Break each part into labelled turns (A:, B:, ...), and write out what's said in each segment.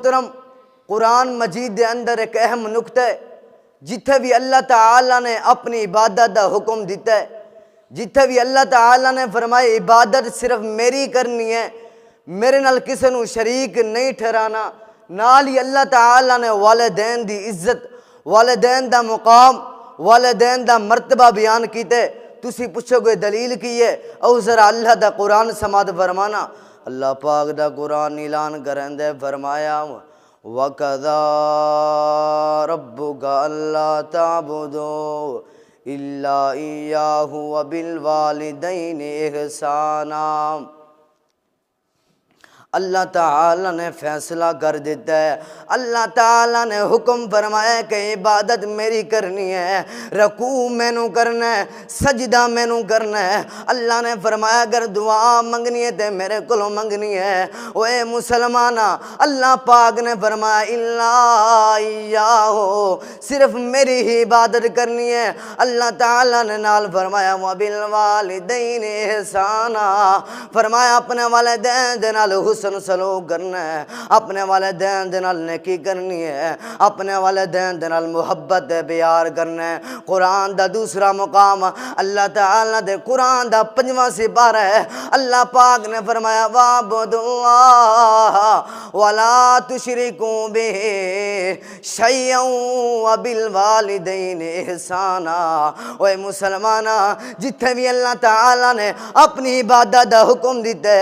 A: محترم قرآن مجید دے اندر ایک اہم نقطہ ہے، جتھے بھی اللہ تعالیٰ نے اپنی عبادت دا حکم دیتا ہے، جتھے بھی اللہ تعالیٰ نے فرمایا عبادت صرف میری کرنی ہے، میرے نال کسے نو شریک نہیں ٹھہرانا، نال ہی اللہ تعالیٰ نے والدین دی عزت، والدین دا مقام، والدین دا مرتبہ بیان کیتے۔ تسی پوچھو گے دلیل کی ہے؟ او ذرا اللہ دا قرآن سماعت فرمانا۔ اللہ پاک دا قرآن اعلان کرندے فرمایا وَقَضَىٰ رَبُّكَ أَلَّا تَعْبُدُوا إِلَّا إِيَّاهُ وَبِالْوَالِدَيْنِ إِحْسَانًا۔ اللہ تعالیٰ نے فیصلہ کر دیتا ہے، اللہ تعالیٰ نے حکم فرمایا کہ عبادت میری کرنی ہے، رکوع میں نو کرنا ہے، سجدہ میں نو کرنا ہے۔ اللہ نے فرمایا اگر دعا منگنی ہے تے میرے کلوں منگنی ہے۔ اے مسلمانہ، اللہ پاک نے فرمایا اِلَّا إِيَّاهُ، صرف میری ہی عبادت کرنی ہے۔ اللہ تعالیٰ نے نال فرمایا وَبِالْوَالِدَيْنِ إِحْسَانًا، فرمایا اپنے والدین دے نال حسن سلوک کرنا ہے، اپنے والدین دے نال نیکی کرنی ہے، اپنے والدین دے نال محبت پیار کرنا ہے۔ قرآن دا دوسرا مقام اللہ تعالیٰ دے قرآن دا 5واں سپارہ ہے، اللہ پاک نے فرمایا وَاعْبُدُوا اللَّهَ وَلَا تُشْرِكُوا بِهِ شَيْئًا وَبِالْوَالِدَيْنِ إِحْسَانًا۔ اے مسلمانہ، جتھے بھی اللہ تعالیٰ نے اپنی عبادت دا حکم دیتے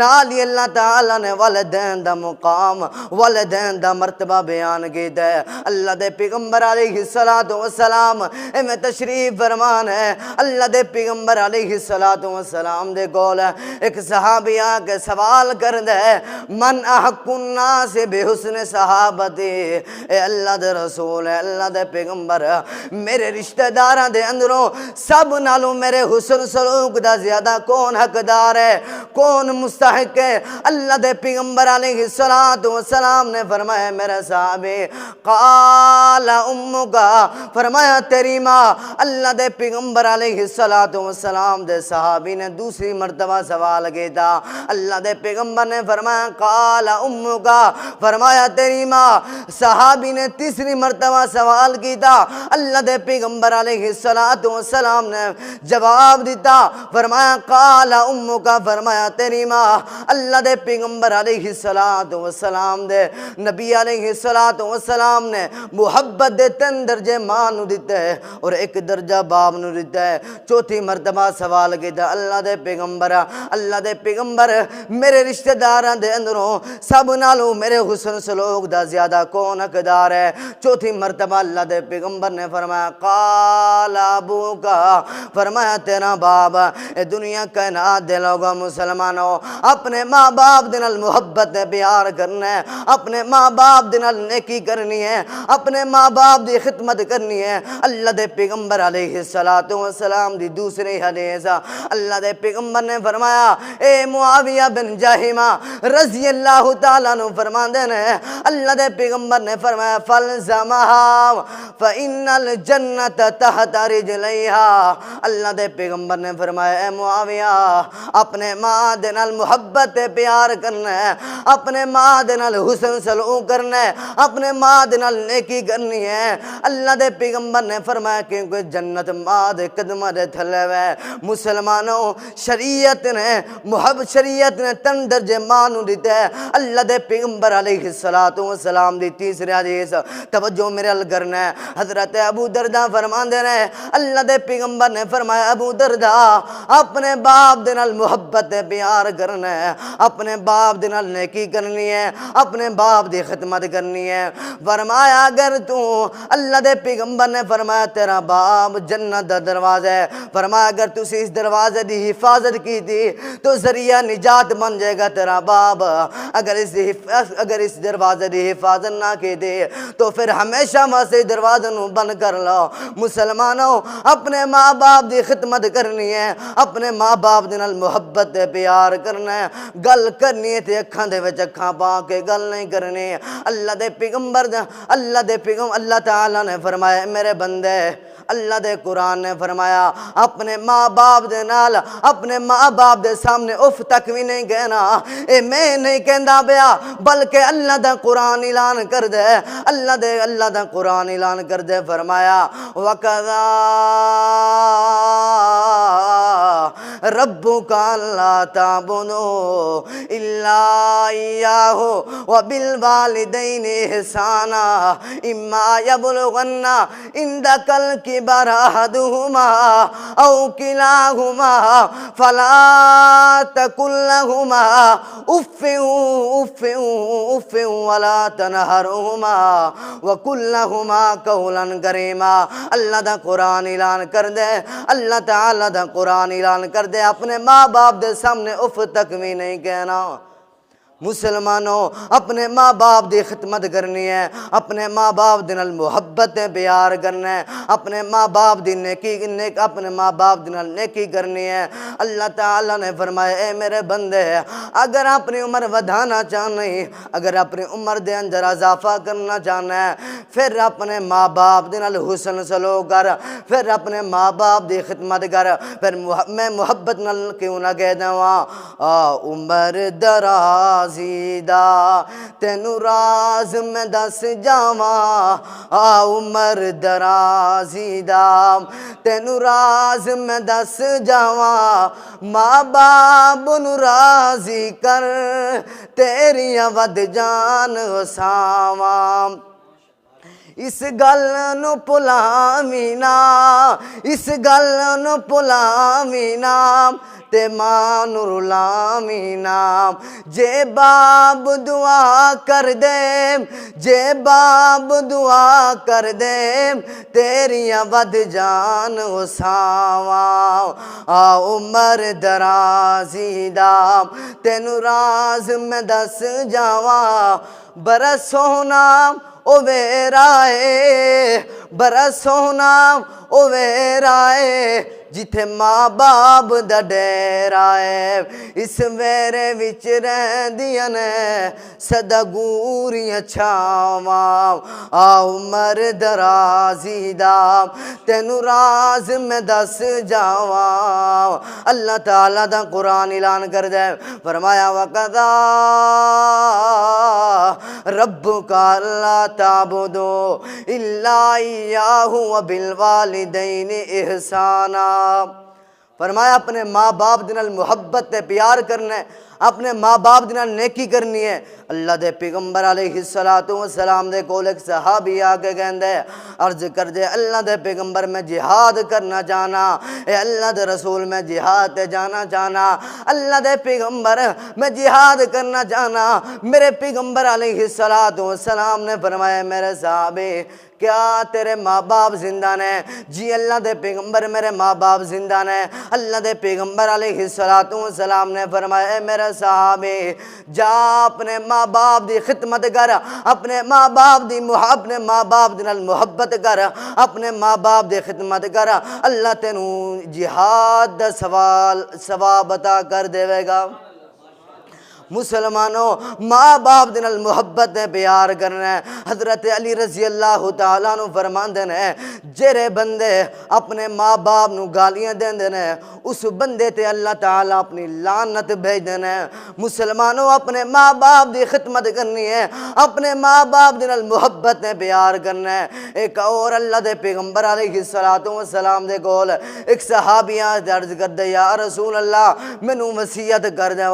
A: نال ہی اللہ تعالیٰ نے والدین دا مقام، والدین دا مرتبہ بیان کیتا ہے۔ اللہ دے پیغمبر علیہ السلام میں تشریف فرمان ہے، اللہ دے پیغمبر علیہ السلام دے کول ایک صحابی آ کے سوال کردہ ہے من احق الناس بحسن صحابتی، اے اللہ دے رسول ہے، اللہ دے پیغمبر، میرے رشتہ داران دے اندروں سب نالوں میرے حسن سلوک دا زیادہ کون حقدار ہے، کون مستحق ہے؟ اللہ دے پیغمبر علیہ السلام نے فرمایا میرے صحابی قال امکا، فرمایا تیری ماں۔ اللہ دے پیغمبر علیہ السلام دے صحابی نے دوسری مرتبہ سوال کیتا، اللہ دے پیغمبر نے فرمایا قال امکا، فرمایا تیری ماں۔ صحابی نے تیسری مرتبہ سوال کیتا، اللہ دے پیغمبر علیہ السلام نے جواب دیتا، فرمایا قال امکا، فرمایا تیری ماں۔ اللہ دے پیغمبر علیہ السلام دے نبی علیہ السلام نے محبت دے 3 درجے ماں نو دیتا ہے اور 1 درجہ باپ نو دیتا ہے۔ چوتھی مرتبہ سوال کیتا، اللہ دے پیغمبر میرے رشتہ داران دے اندروں سب نالوں میرے حسن سلوک دا زیادہ کون حقدار ہے؟ چوتھی مرتبہ اللہ دے پیغمبر نے فرمایا قال ابوکا، فرمایا تیرا باپ۔ اے دنیا کائنات دے لوگوں مسلمانوں، اپنے ماں باپ دے نال محبت پیار کرنا ہے، اپنے ماں باپ دے نال نیکی کرنی ہے، اپنے ماں باپ دی خدمت کرنی ہے۔ اللہ دے پیغمبر علیہ السلام دی دوسری حدیث اللہ دے پیغمبر نے فرمایا اے معاویہ بن جاہمہ رضی اللہ تعالیٰ عنہ فرماندے نے، اللہ دے پیغمبر نے فرمایا فَالْزَمَهَا فَإِنَّ الْجَنَّةَ تَحْتَ رِجْلَيْهَا۔ اللہ دے پیغمبر نے فرمایا اے معاویہ، اپنے ماں دے نال محبت پیار کرنا ہے، اپنے ماں دے نال حسن سلوک کرنا ہے، اپنے ماں دے نال نیکی کرنی ہے۔ اللہ دے پیغمبر نے فرمایا کیونکہ جنت ماں دے قدمہ دے تھلے وے۔ مسلمانوں، شریعت نے 3 درجے ماں نو دیتے ہے۔ اللہ دے پیغمبر علیہ السلام دی تیسری حدیث توجہ میرے ال کرنا ہے، حضرت ابو دردہ فرماندے نے، اللہ دے پیغمبر نے فرمایا ابو دردہ اپنے باپ دے نال محبت پیار کرنا ہے، اپنے باپ دے نال نیکی کرنی ہے، اپنے باپ دی خدمت کرنی ہے۔ فرمایا اگر تو، اللہ دے پیغمبر نے فرمایا تیرا باپ جنت دا دروازہ ہے، فرمایا اگر تو اس دروازے دی حفاظت کی تھی تو ذریعہ نجات بن جائے گا تیرا باپ، اگر اس دروازے دی حفاظت نہ کی تھی تو پھر ہمیشہ واسطے دروازے نو بند کر لو۔ مسلمانوں، اپنے ماں باپ دی خدمت کرنی ہے، اپنے ماں باپ دے نال محبت پیار کرنا ہے، گل کرنی ہے تے اکھاں دے وچ اکھاں پا کے گل نہیں کرنی۔ اللہ دے پیغمبر اللہ تعالیٰ نے فرمایا میرے بندے، اللہ دے قرآن نے فرمایا اپنے ماں باپ دے نال اپنے ماں باپ دے سامنے اف تک بھی نہیں کہنا. اے میں نہیں کہندا پیا بلکہ اللہ دا قرآن اعلان کر دے. اللہ دا قرآن اعلان کر دے. فرمایا وَقَضَىٰ رَبُّكَ أَلَّا تَعْبُدُوا إِلَّا إِيَّاهُ وَبِالْوَالِدَيْنِ إِحْسَانًا إِمَّا يَبْلُغَنَّ عِندَكَ الْكِبَرَ أَحَدُهُمَا أَوْ كِلَاهُمَا فَلَا تَقُل لَّهُمَا أُفٍّ وَلَا تَنْهَرْهُمَا وَقُل لَّهُمَا قَوْلًا كَرِيمًا. اللہ دا قرآن اعلان کر دے. اللہ تعالیٰ دا قرآن اعلان کر دے اپنے ماں باپ دے سامنے اف تک بھی نہیں کہنا. مسلمانوں اپنے ماں باپ دی خدمت کرنی ہے. اپنے ماں باپ دے نال محبت پیار کرنا ہے. اپنے ماں باپ دی اپنے ماں باپ دے نال نیکی کرنی ہے. اللہ تعالیٰ نے فرمایا اے میرے بندے اگر اپنی عمر ودھانا چاہنا ہے اگر اپنی عمر دے اندر اضافہ کرنا چاہنا ہے پھر اپنے ماں باپ دے نال حسن سلوک کر. پھر اپنے ماں باپ دی خدمت کر. پھر میں محبت نال کیوں نہ کہہ دواں عمر دراز تینو راز میں دس جاواں. عمر درازی دا تینو راز میں دس جاواں. ماں باپ نو راضی کر تیری ود جان وساواں. اس گل نو بھلاویں نا اس گل نو بھلاویں نا تے ماں نو رلاویں نا. جے باپ دعا کر دے جے باپ دعا کر دے تیری ود جان وساواں. عمر درازی دا تینو راز میں دس جاواں. برس سونا او ویرائے برس سونا او ویرائے جتھے ماں باپ دا ڈیرا ہے. اس ویرے وچ رہندیاں نے سدا گوریاں چھاواں. عمر درازی دا تینو راز میں دس جاواں. اللہ تعالیٰ دا قرآن اعلان کر دے. فرمایا وَقَضَىٰ رَبُّكَ أَلَّا تَعْبُدُوا إِلَّا إِيَّاهُ وَبِالْوَالِدَيْنِ إِحْسَانًا. فرمایا اپنے ماں باپ دے نال محبت تے پیار کرنا ہے. اپنے ماں باپ دے نال نیکی کرنی ہے. اللہ دے پیغمبر علیہ السلام دے کول ایک صحابی آکے کہندے عرض کر دے اللہ دے پیغمبر میں جہاد کرنا چاہنا. اے اللہ دے رسول میں جہاد تے جانا چاہنا. اللہ دے پیغمبر میں جہاد کرنا چاہنا. میرے پیغمبر علیہ السلام نے فرمایا میرے صحابی کیا تیرے ماں باپ زندہ نے؟ جی اللہ دے پیغمبر میرے ماں باپ زندہ نے. اللہ دے پیغمبر علیہ السلام نے فرمایا اے میرے صحابی جا اپنے ماں باپ دی خدمت کر. اپنے ماں باپ دی اپنے ماں باپ دی نال محبت کر. اپنے ماں باپ دی خدمت کر. اللہ تینوں جہاد دا ثواب عطا کر دے گا. مسلمانوں ماں باپ دے نال محبت نے پیار کرنا ہے. حضرت علی رضی اللہ تعالیٰ نو فرماندے نے جڑے بندے اپنے ماں باپ نو گالیاں دیندے نے اس بندے تے اللہ تعالیٰ اپنی لعنت بھیج دینا ہے. مسلمانوں اپنے ماں باپ دی خدمت کرنی ہے. اپنے ماں باپ دے نال محبت نے پیار کرنا ہے. ایک اور اللہ دے پیغمبر علیہ السلام دے کول ایک صحابیہ عرض کردے یا رسول اللہ مینوں وصیت کر دے.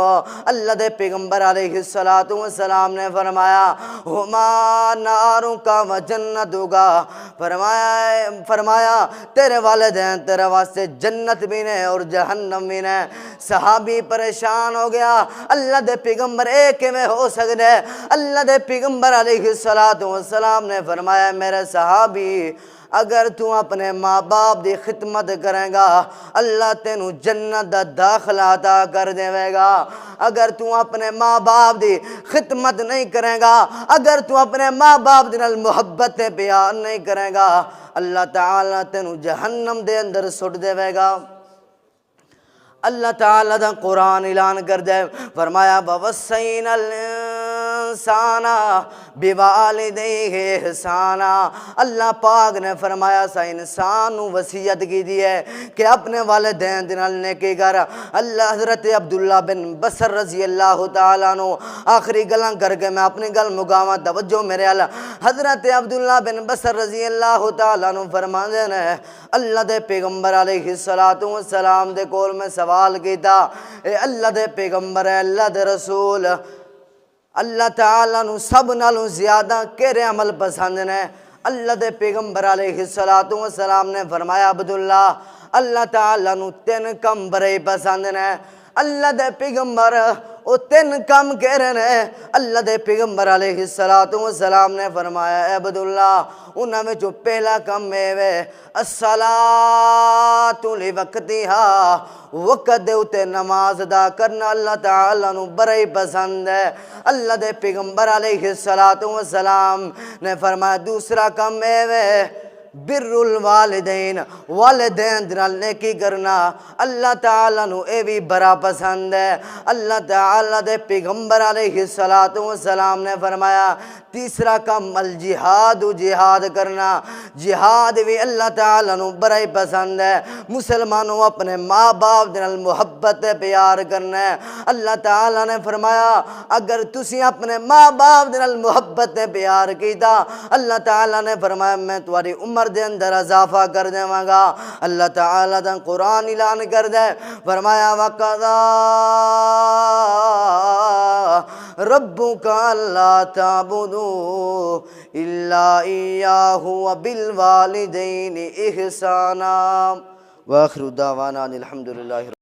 A: اللہ دے پیغمبر علیہ السلام نے فرمایا ہما ناروں کا و جنتوں کا. فرمایا تیرے والدین تیرے واسطے جنت بھی نے اور جہنم بھی نے. صحابی پریشان ہو گیا اللہ دے پیغمبر ایک میں ہو سکتے. اللہ دے پیغمبر علیہ السلام نے فرمایا میرے صحابی اگر تو اپنے ماں باپ دی خدمت کرے گا اللہ تینوں جنت دا داخلہ عطا کر دے گا. اگر تو اپنے ماں باپ دی خدمت نہیں کرے گا اگر تو اپنے ماں باپ دی نال محبت پیار نہیں کرے گا اللہ تعالیٰ تینوں جہنم دے اندر سٹ دے گا. اللہ تعالیٰ دا قرآن اعلان کر دے. فرمایا وَوَصَّيْنَا الانسان بوالدیہ احسانا، اللہ پاک نے فرمایا سا انسان نو وصیت کی دی ہے کہ اپنے والدین دے نال نیکی کر۔ اللہ حضرت عبداللہ بن بصر رضی اللہ تعالیٰ عنہ آخری گلاں کر کے میں اپنی گل مکاواں، توجہ میرے ال۔ حضرت عبداللہ بن بصر رضی اللہ تعالیٰ عنہ فرماندے نے اللہ دے پیغمبر علیہ السلام دے کول میں سوال کیتا، اے اللہ دے پیغمبر ہے، اللہ دے رسول، اللہ تعالیٰ نو سب نالوں زیادہ کیرے عمل پسند نے؟ اللہ دے پیغمبر علیہ السلام نے فرمایا عبداللہ اللہ تعالیٰ نو 3 کم بڑے پسند نے۔ اللہ دے پیغمبر او 3 کم کہہ رہے ہیں۔ اللہ دے پیغمبر علیہ السلام نے فرمایا اے عبداللہ انہاں میں جو پہلا کم ہے الصلاۃ لوقتہا، وقت دے اتے نماز ادا کرنا اللہ تعالیٰ نو بڑے پسند ہے۔ اللہ دے پیغمبر علیہ السلام نے فرمایا دوسرا کم ہے بر الوالدین، والدین دنال نیکی کرنا اللہ تعالیٰ نو اے بھی بڑا پسند ہے۔ اللہ تعالیٰ دے پیغمبر علیہ السلام نے فرمایا تیسرا کم الجہاد، جہاد کرنا، جہاد بھی اللہ تعالیٰ نو بڑا ہی پسند ہے۔ مسلمانوں اپنے ماں باپ دنال محبت پیار کرنا ہے۔ اللہ تعالیٰ نے فرمایا اگر تسی اپنے ماں باپ دنال محبت پیار کیتا اللہ تعالیٰ نے فرمایا میں تمہاری عمر دے اندر اضافہ کر دے گا۔ اللہ تعالیٰ دا قرآن اعلان کر دے فرمایا وَقَضَىٰ رَبُّكَ أَلَّا تَعْبُدُوا إِلَّا إِيَّاهُ وَبِالْوَالِدَيْنِ إِحْسَانًا وآخر دعوانا الحمد للہ۔